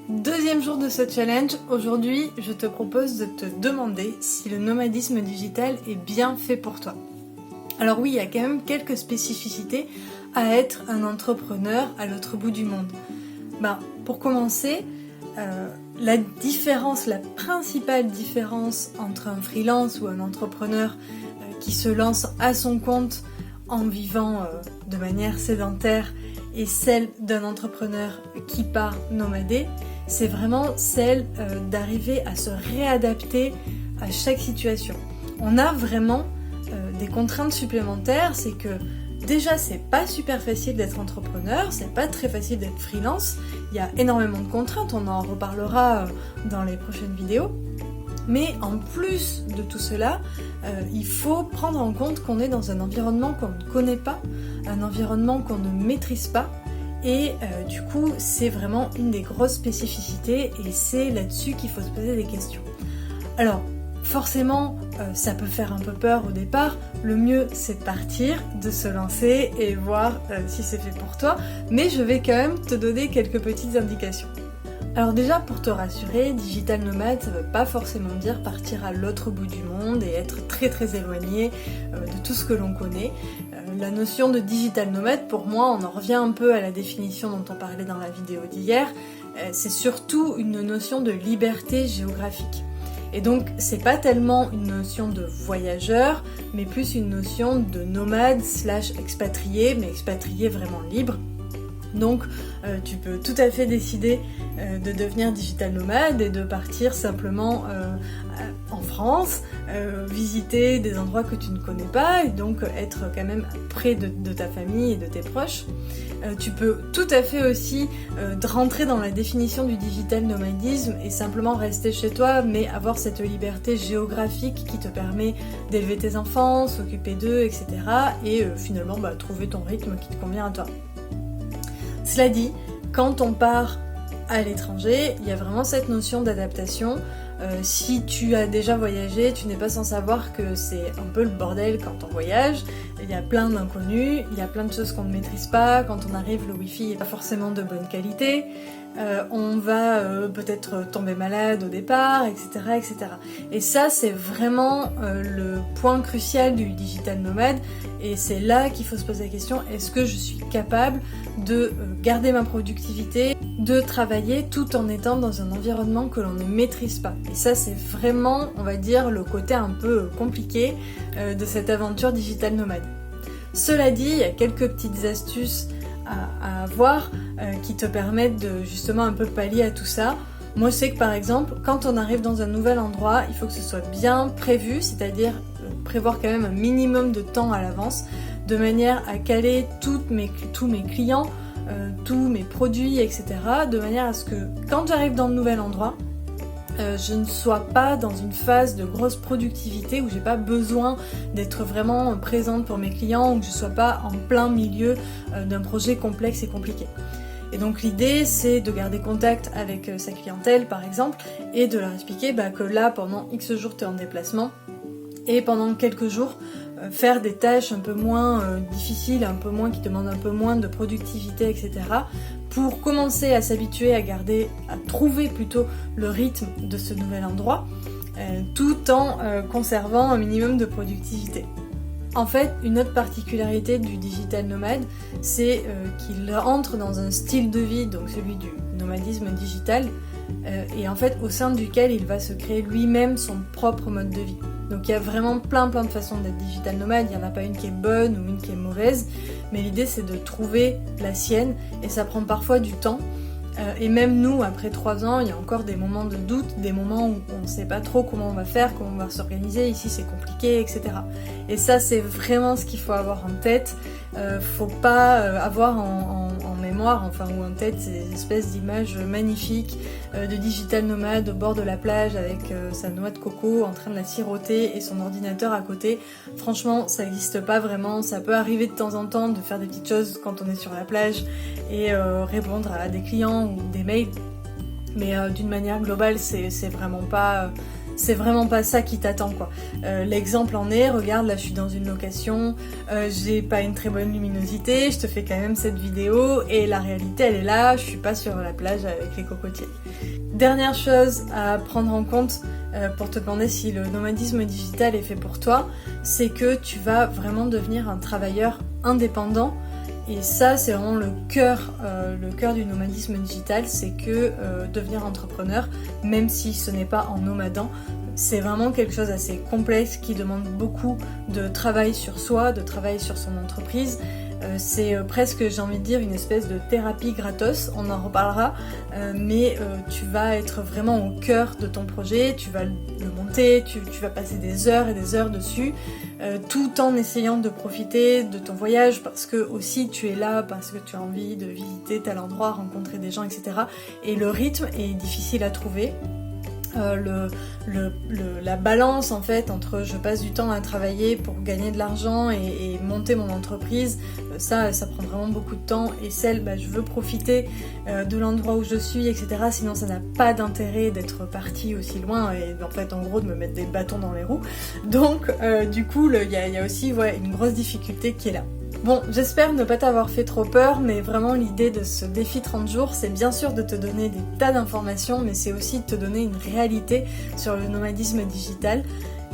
deuxième jour de ce challenge. Aujourd'hui, je te propose de te demander si le nomadisme digital est bien fait pour toi. Alors oui, il y a quand même quelques spécificités à être un entrepreneur à l'autre bout du monde. Pour commencer, la principale différence entre un freelance ou un entrepreneur qui se lance à son compte en vivant de manière sédentaire et celle d'un entrepreneur qui part nomader, c'est vraiment celle d'arriver à se réadapter à chaque situation. On a vraiment des contraintes supplémentaires, c'est que déjà c'est pas super facile d'être entrepreneur, c'est pas très facile d'être freelance, il y a énormément de contraintes, on en reparlera dans les prochaines vidéos. Mais en plus de tout cela, il faut prendre en compte qu'on est dans un environnement qu'on ne connaît pas, un environnement qu'on ne maîtrise pas, et du coup c'est vraiment une des grosses spécificités et c'est là-dessus qu'il faut se poser des questions. Alors forcément ça peut faire un peu peur au départ, le mieux c'est de partir, de se lancer et voir si c'est fait pour toi, mais je vais quand même te donner quelques petites indications. Alors déjà, pour te rassurer, digital nomade, ça veut pas forcément dire partir à l'autre bout du monde et être très très éloigné de tout ce que l'on connaît. La notion de digital nomade, pour moi, on en revient un peu à la définition dont on parlait dans la vidéo d'hier, c'est surtout une notion de liberté géographique. Et donc, c'est pas tellement une notion de voyageur, mais plus une notion de nomade / expatrié, mais expatrié vraiment libre. Donc tu peux tout à fait décider de devenir digital nomade et de partir simplement en France, visiter des endroits que tu ne connais pas et donc être quand même près de ta famille et de tes proches. Tu peux tout à fait aussi rentrer dans la définition du digital nomadisme et simplement rester chez toi mais avoir cette liberté géographique qui te permet d'élever tes enfants, s'occuper d'eux, etc. et finalement trouver ton rythme qui te convient à toi. Cela dit, quand on part à l'étranger, il y a vraiment cette notion d'adaptation. Si tu as déjà voyagé, tu n'es pas sans savoir que c'est un peu le bordel quand on voyage. Il y a plein d'inconnus, il y a plein de choses qu'on ne maîtrise pas. Quand on arrive, le wifi n'est pas forcément de bonne qualité. On va peut-être tomber malade au départ, etc., etc. Et ça, c'est vraiment le point crucial du digital nomade. Et c'est là qu'il faut se poser la question, est-ce que je suis capable de garder ma productivité, de travailler tout en étant dans un environnement que l'on ne maîtrise pas. Et ça, c'est vraiment, on va dire, le côté un peu compliqué de cette aventure digital nomade. Cela dit, il y a quelques petites astuces à avoir qui te permettent de justement un peu pallier à tout ça. Moi je sais que par exemple quand on arrive dans un nouvel endroit il faut que ce soit bien prévu, c'est-à-dire prévoir quand même un minimum de temps à l'avance de manière à caler tous mes clients, tous mes produits, etc. de manière à ce que quand j'arrive dans le nouvel endroit je ne sois pas dans une phase de grosse productivité où j'ai pas besoin d'être vraiment présente pour mes clients ou que je sois pas en plein milieu d'un projet complexe et compliqué. Et donc l'idée c'est de garder contact avec sa clientèle par exemple et de leur expliquer que là pendant X jours tu es en déplacement et pendant quelques jours faire des tâches un peu moins difficiles, un peu moins qui demandent un peu moins de productivité, etc. pour commencer à s'habituer à trouver plutôt le rythme de ce nouvel endroit tout en conservant un minimum de productivité. En fait, une autre particularité du digital nomade, c'est qu'il entre dans un style de vie, donc celui du nomadisme digital, et en fait au sein duquel il va se créer lui-même son propre mode de vie. Donc il y a vraiment plein de façons d'être digital nomade, il n'y en a pas une qui est bonne ou une qui est mauvaise, mais l'idée c'est de trouver la sienne, et ça prend parfois du temps. Et même nous, après 3 ans, il y a encore des moments de doute, des moments où on ne sait pas trop comment on va faire, comment on va s'organiser, ici c'est compliqué, etc. Et ça, c'est vraiment ce qu'il faut avoir en tête. Faut pas avoir en mémoire, ou en tête, ces espèces d'images magnifiques de digital nomade au bord de la plage avec sa noix de coco en train de la siroter et son ordinateur à côté. Franchement, ça n'existe pas vraiment. Ça peut arriver de temps en temps de faire des petites choses quand on est sur la plage et répondre à des clients ou des mails. Mais d'une manière globale, c'est vraiment pas c'est vraiment pas ça qui t'attend quoi. L'exemple en est, regarde là je suis dans une location, j'ai pas une très bonne luminosité, je te fais quand même cette vidéo et la réalité elle est là, je suis pas sur la plage avec les cocotiers. Dernière chose à prendre en compte pour te demander si le nomadisme digital est fait pour toi, c'est que tu vas vraiment devenir un travailleur indépendant. Et ça, c'est vraiment le cœur du nomadisme digital, c'est que devenir entrepreneur, même si ce n'est pas en nomadant, c'est vraiment quelque chose d'assez complexe qui demande beaucoup de travail sur soi, de travail sur son entreprise. C'est presque, j'ai envie de dire, une espèce de thérapie gratos, on en reparlera, mais tu vas être vraiment au cœur de ton projet, tu vas le monter, tu vas passer des heures et des heures dessus, tout en essayant de profiter de ton voyage, parce que aussi tu es là, parce que tu as envie de visiter tel endroit, rencontrer des gens, etc. Et le rythme est difficile à trouver. La balance en fait entre je passe du temps à travailler pour gagner de l'argent et monter mon entreprise, ça prend vraiment beaucoup de temps, et je veux profiter de l'endroit où je suis, etc. Sinon ça n'a pas d'intérêt d'être parti aussi loin et en fait en gros de me mettre des bâtons dans les roues. Donc du coup il y a aussi une grosse difficulté qui est là. Bon, j'espère ne pas t'avoir fait trop peur, mais vraiment l'idée de ce défi 30 jours, c'est bien sûr de te donner des tas d'informations, mais c'est aussi de te donner une réalité sur le nomadisme digital.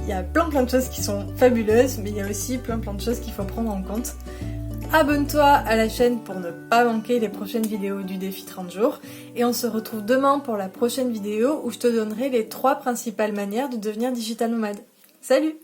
Il y a plein de choses qui sont fabuleuses, mais il y a aussi plein de choses qu'il faut prendre en compte. Abonne-toi à la chaîne pour ne pas manquer les prochaines vidéos du défi 30 jours, et on se retrouve demain pour la prochaine vidéo où je te donnerai les 3 principales manières de devenir digital nomade. Salut!